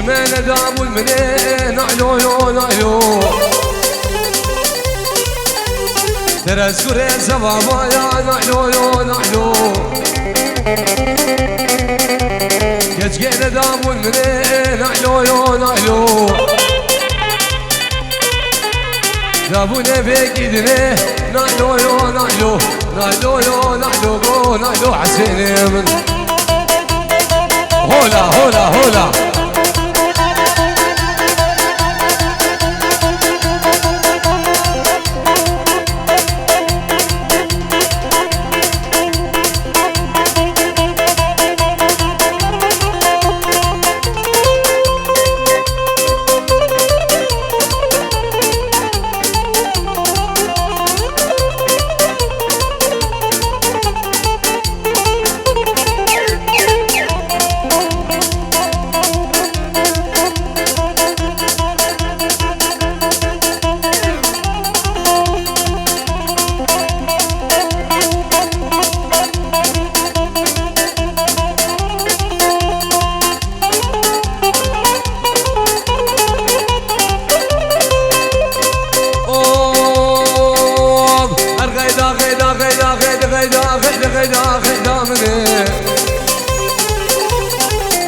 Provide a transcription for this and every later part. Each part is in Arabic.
زمان دام المنين نعلو يو نعلو ترى سوري سبابا يا نعلو يو نعلو كجينا دام المنين نعلو يو نعلو دابونا بيكيدني نعلو يو نعلو نعلو يو نعلو نعلو حسيني من هولا هولا هولا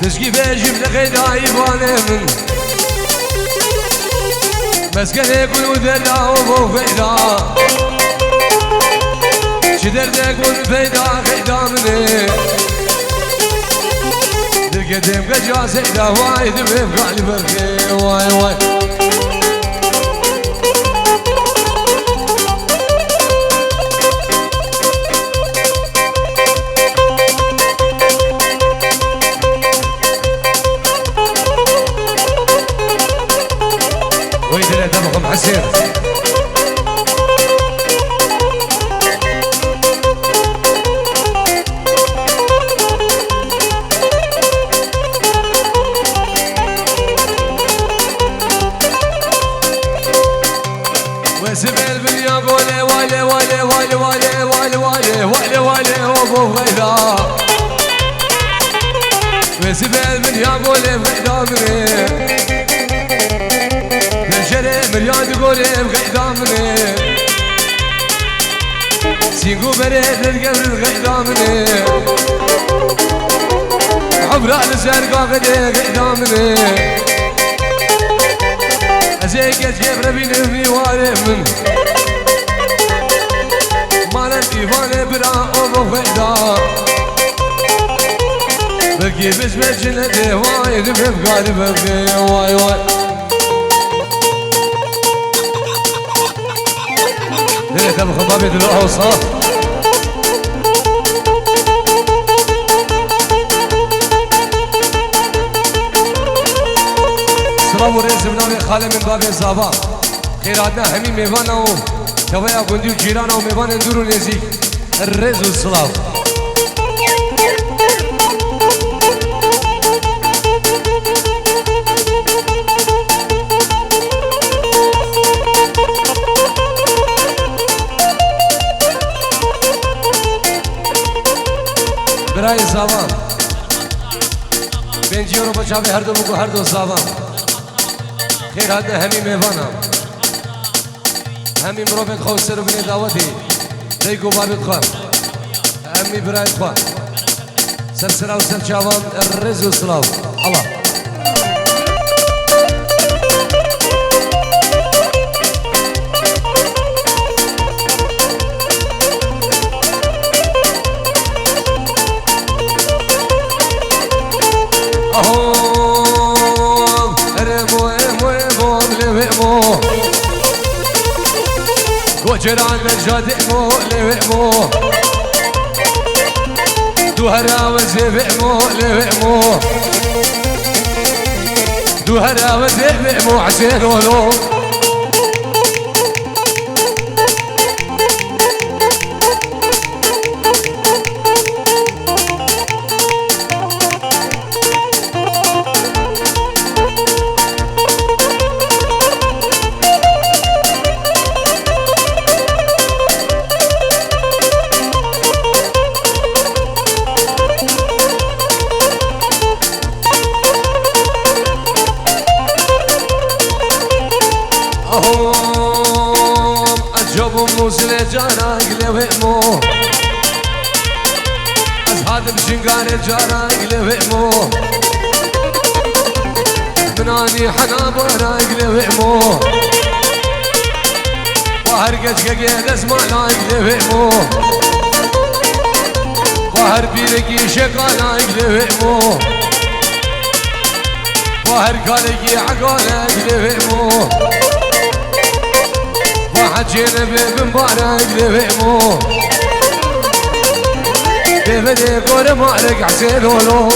تشكي بيجيب لغيدا يباني من مسكن يقول وذلا ومو فيدا شدردك والفيدا غيدا مني القديم قد جا سيدا وايد بيبقى برخي واي واي ويدنا دمكم حسين وسبيل باليا قولي والي والي والي والي والي والي والي والي وابو غيدا وسبيل باليا قولي غيدا مني مريان تقولي بغيدا مني سيقو بريد للقبر بغيدا مني عبرا لزرقا غدي غيدا مني ازيك جيب ربي نبني وارف من مالا ديفاني برا اوبو بغيدا بقي بسمة جنتي وايد ببقى لبقي واي واي ليه تم خطابي دلوقتي سلام ورئيس بنامي خالي من باب الزابا خيراتنا همي ميوانا و كوايا قندي وجيرانا و ميوانا ندورو نزيك الرئيس والسلام برای زاوان بنجی رو بچاوی هر دو بگو هر دو زاوان خیر هده همی میوانم همی مروفت خواه سر و بینی دعوتی دیگو بابت خواه همی برایت خواه سر سرا و سر چاوان الرز و سلاو الله وجران من جاد مو لوئمو دوهرا وزبئمو لوئمو دوهرا وزبئمو عشان ولو زل جانا قلبي مو از هادم شنقار جانا قلبي مو مناني حنابانا قلبي مو وهرقج قيد اسمعنا قلبي مو وهر بيرقي شقانا قلبي مو وهر قالقي عقانا قلبي مو وحجينا بمبارك لبيمو بفدي قول مالك حسين ولو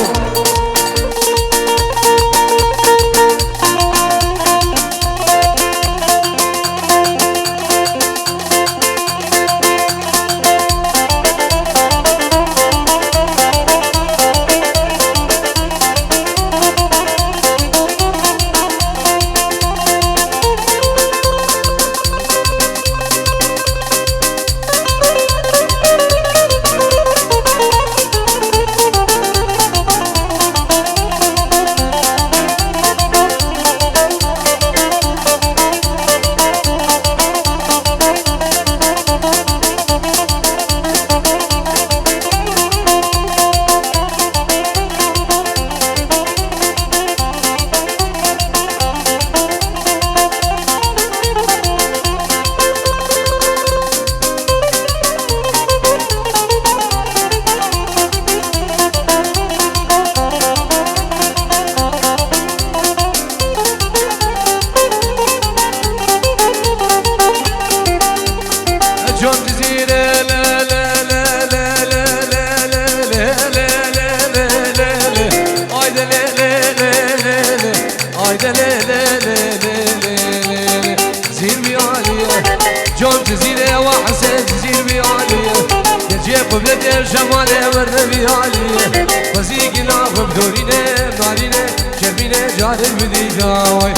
قبلت جماله والنبي عليه وزيقنا غبدورينه نارينه شربينه جار البديجاوي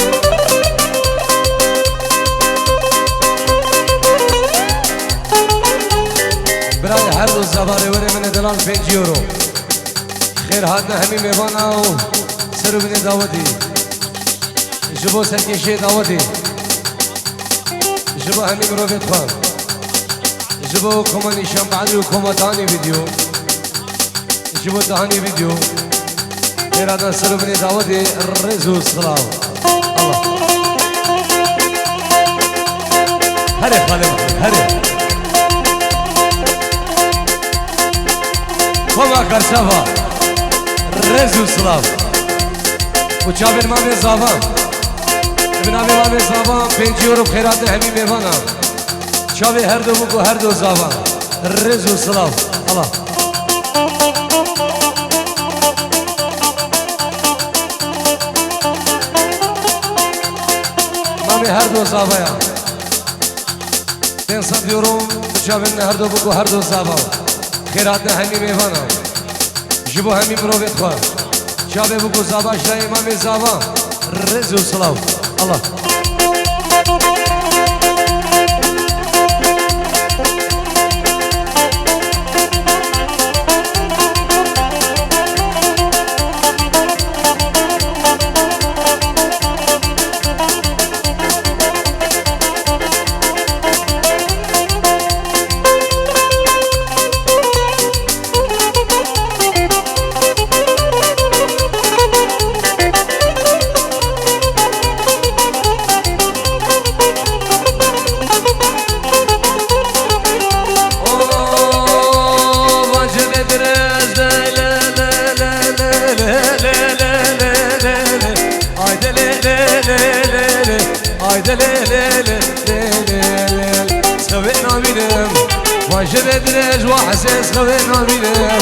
براي هر روز زباره وره من دلال 5 یورو خیر هاتنا همین میوانا و سرو بینه داودی جبو سرکشه داودی جبو همین روبت خواه جبو كمان شمبعلي وكما تاني فيديو جبو تاني فيديو غير هذا سلو بني داودي الرزو الصلاة الله هري خالي هري كما كرشافا الرزو الصلاة وشابر مامي زافان ابن ابي مامي زافان 5 یورو خیرات همي میوانا شابه هر دو بکو هر دو زاوان رز و سلاو الله مامی هر دو زاوان تنصد یورو شابه هر دو بکو هر دو زاوان خیرات همی میوانا جبو همی مروبت خواه شابه بکو زاوان شای مامی زاوان رز و سلاو الله بدرج وحساس خوينا بينام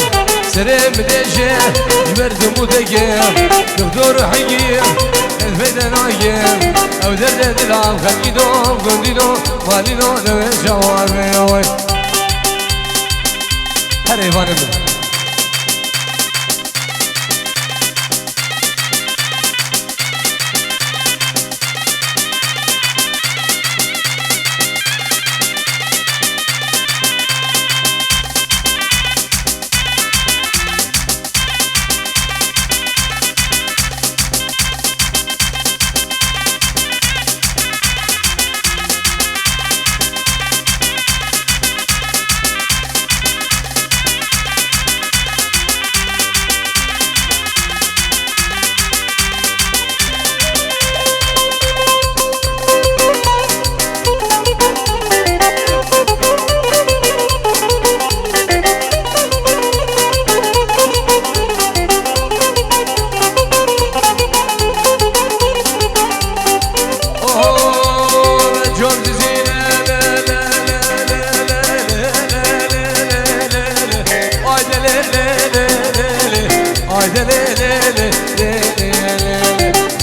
سريم بديشه جبرت مدقيم دكتور حقيم الفيدة نايم او درد دلام خلقيدوم قندينو مالينو نوين شوامي هري فانم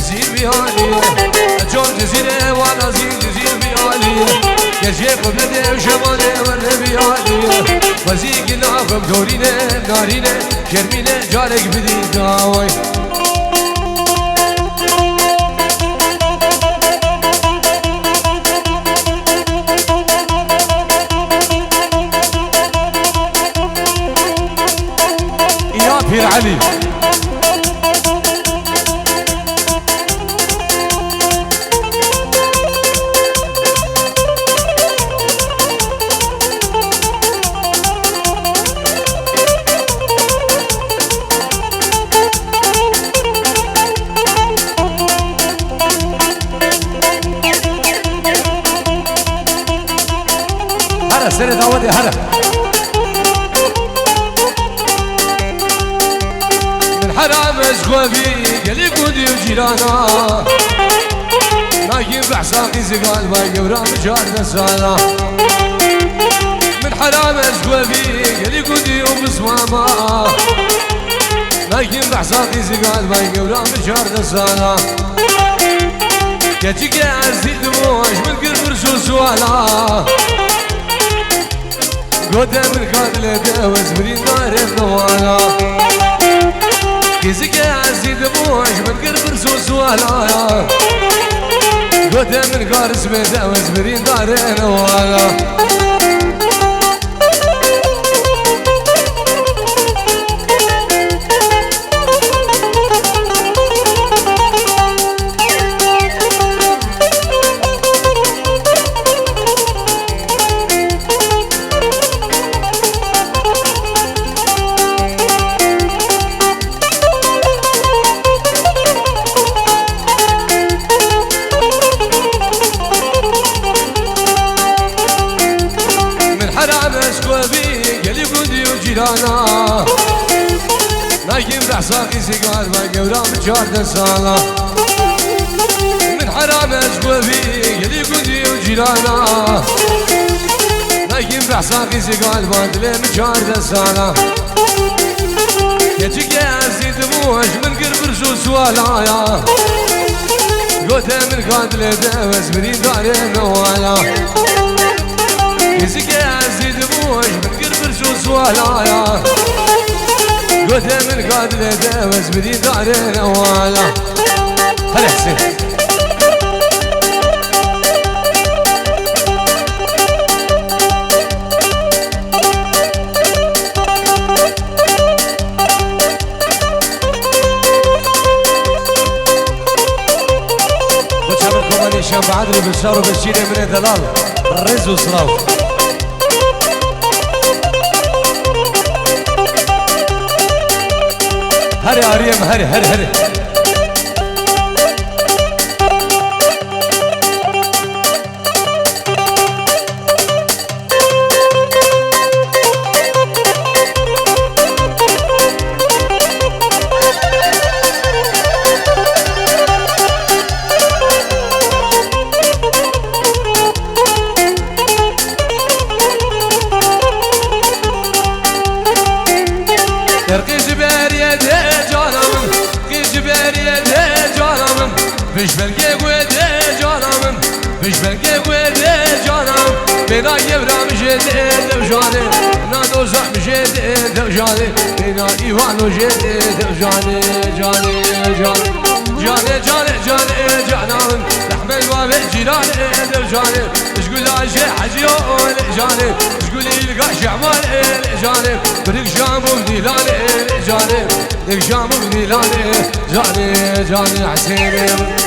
زين بيالي جون جزيرة وانا زين بيالي يجيب بلدي وشمالي وانا بيالي وزيق ناقم دورينه نارينه كرمينه جارك بدي داوي يا بير علي هلا سير داودي هلا حرام اشغوفي قلي قودي وجيرانا نايم بحساقي زقال باقي ورام جارنا سالا من حرام اشغوفي قلي قودي وبصماما نايم بحساقي زقال باقي ورام جارنا سالا كاتيك عزي دموش من قرب رسول سوالا قودا من قاتل داوز برين دار النوالا كيزك عزي دموش من قرب رسول سوالا قودا من قارس بداوز برين دار النوالا نايم بحساقي سيقال باقي ورام جارنا سالا من حرام اشقوفي قلي قدي وجيرانا نايم بحساقي سيقال باقي جارنا سالا يجيك يا عزي دموش من قرب رسول سوالا قوتا من قاتل داوز برين دار النوالا يجيك يا عزي دموش من قرب رسول سوالا قوتا من قاتل داوز برين دار النوالا هلا حسين شام بعدري بالشار وبالشيري من الدلال الرز وصلاو هري عريم هري هري هري فيش بلقي قويدي جانم فيش بلقي قويدي جانم بنا يبرا مجيدي دوجاني نادو زح مجيدي دوجاني بنا ايوانو جيدي دوجاني جاني جاني جاني جاني جاني جانم لحم الوابع جيراني دوجاني تقول عشي حجيون جاني تقول يلقى شعمان جاني بريك جامو بديلاني جاني لك جامو بديلاني جاني جاني حسيني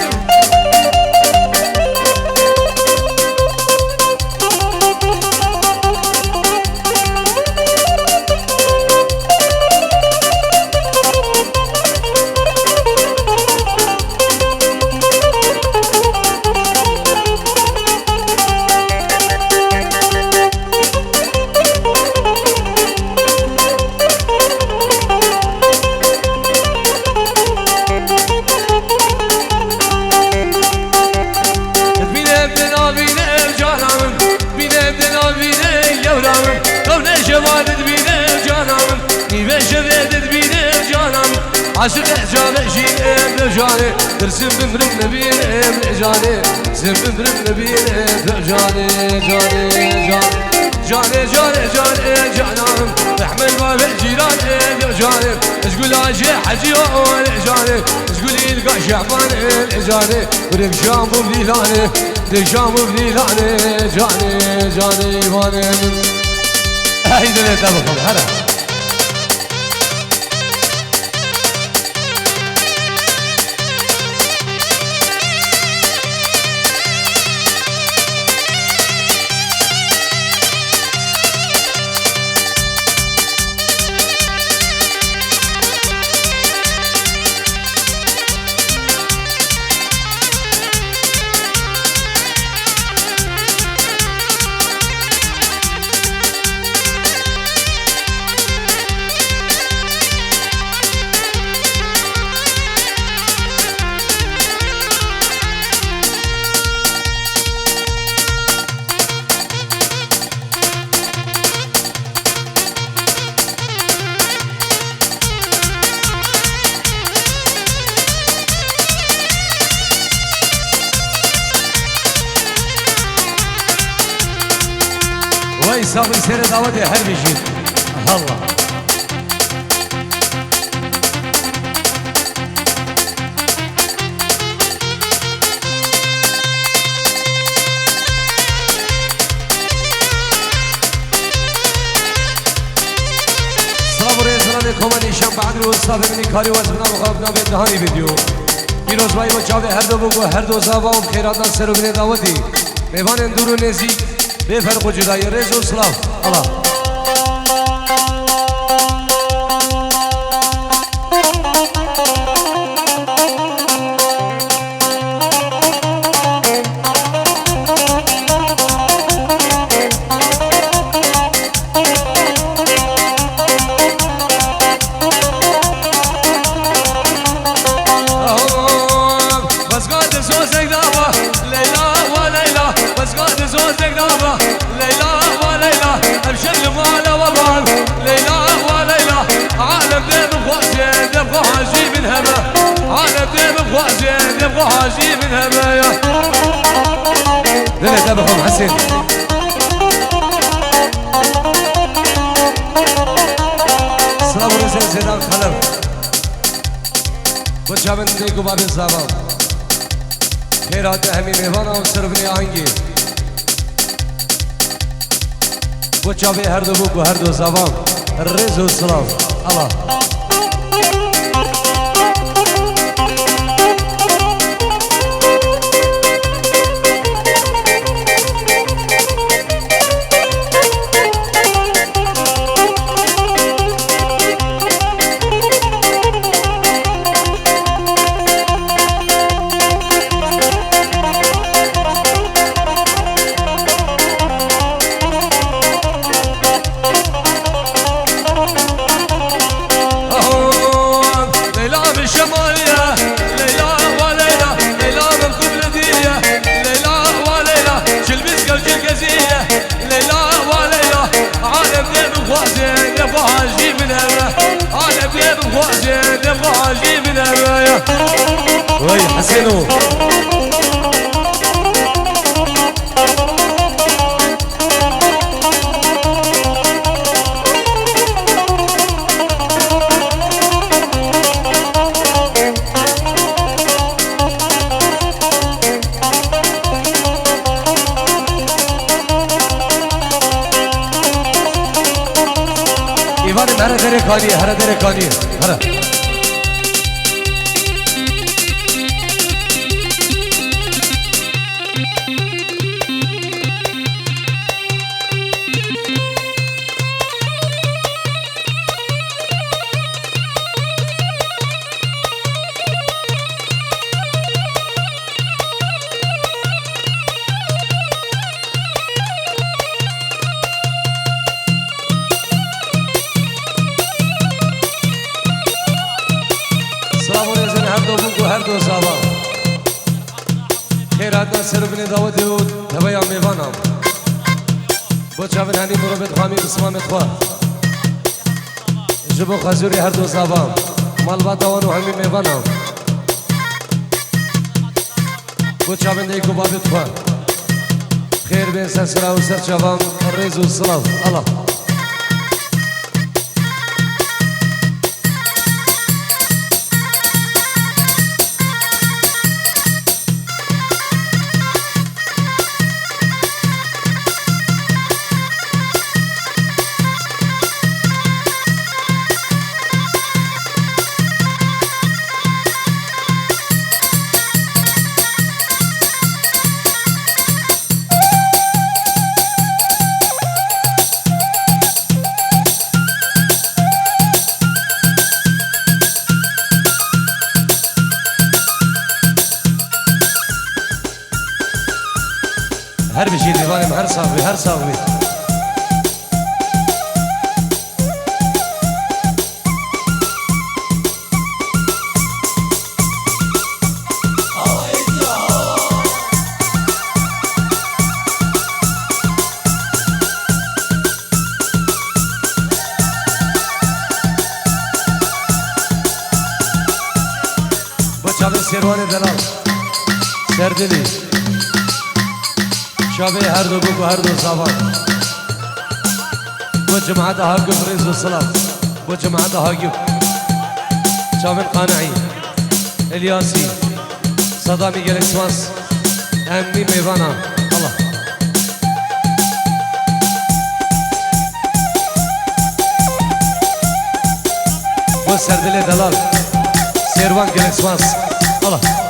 عاشق جامع جين ابن جاني ترسم بمرم نبيل ابن جاني سم بمرم نبيل ابن جاني جاني جاني جاني جاني جانم احمل باب الجيران ابن جاني تقول عاشق حجي جاني تقول يلقى شعبان جاني ورب شام بليلاني دشام بليلاني جاني جاني واني هيدا اللي تبقى هلا يساوي سير دعوتي هل بيجي الله السلام عليكم من شام بعد الوصاب من کاری وزنا مخابنا به دهانی ویدیو پیروز بای و چاوه هر دو بگو هر دو زاوا و خیرات سر و بن دعوتی میوان دور و نزدیک بفرق و جدای رز و سلام الله حاجي من هبايا لا تابعهم حسين سلام رسول سيدان خلف وشابن ديكو باب الزابان خيرات همي ميوانا وصرفني آنگي وشابه هر دو بوكو هر دو زابان الرز والسلام الله وي حسينو إيمان هر دري كاني هر دري كاني هر هر دو زاوا خیرات سر بن دعوت و دبیا میوانم با چاون هنی مربت خامی بسمامت خوا جبو خزوری هر دو زاوا مال دوان و همین میوانم و چابنده ایکو بابت خواه خیر بین سر و سر چوان ریز و سلام الله هر بشي ديوانم هر صاحبي بچابن سيروان دلال سردلي شابه هر دو بگو هر دو زبان و جماعت حاکم ریز و سلام و جماعت حاکم شابه قانعی الیاسی صدامی گلکسماس امنی میوانا الله و سردل دلال سیروان گلکسماس الله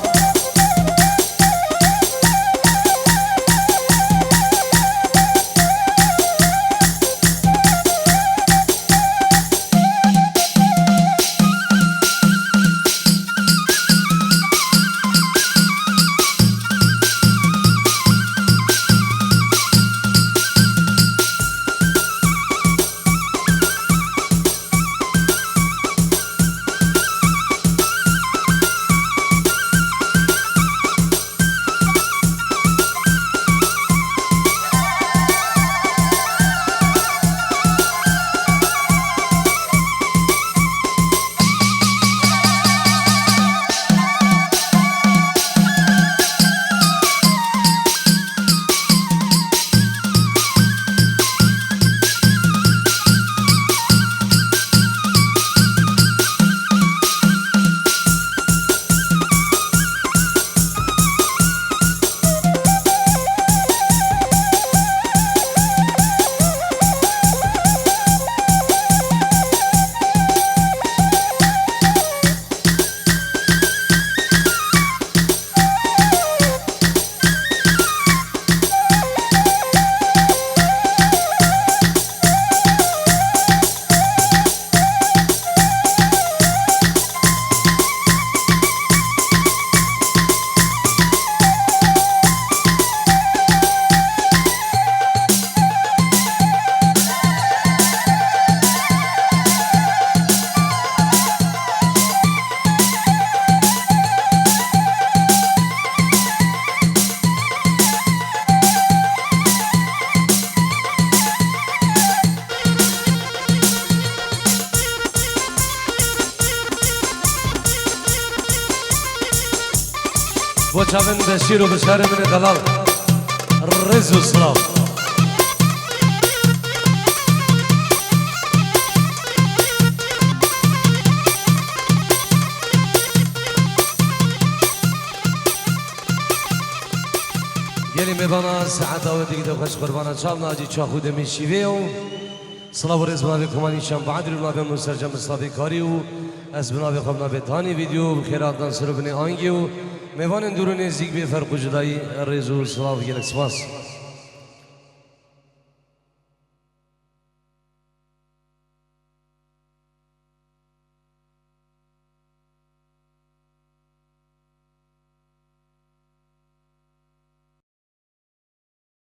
و چاون بشیر و بشاره من دلال رز و سلام یعنی میبانا ساعت آوه دیگه دو خوش قربانا چام ناجی چا خود میشیوه و صلاة و رز بنابه کمانی شام بعدی رو نابه مسترجم اصلابه کاری و از بنابه خواب نابه تانی ویدیو خیرات دان سرو بنی آنگی و میوان اندورو نزدیک به فرق و جدایی رز و سلام و گلک سپاس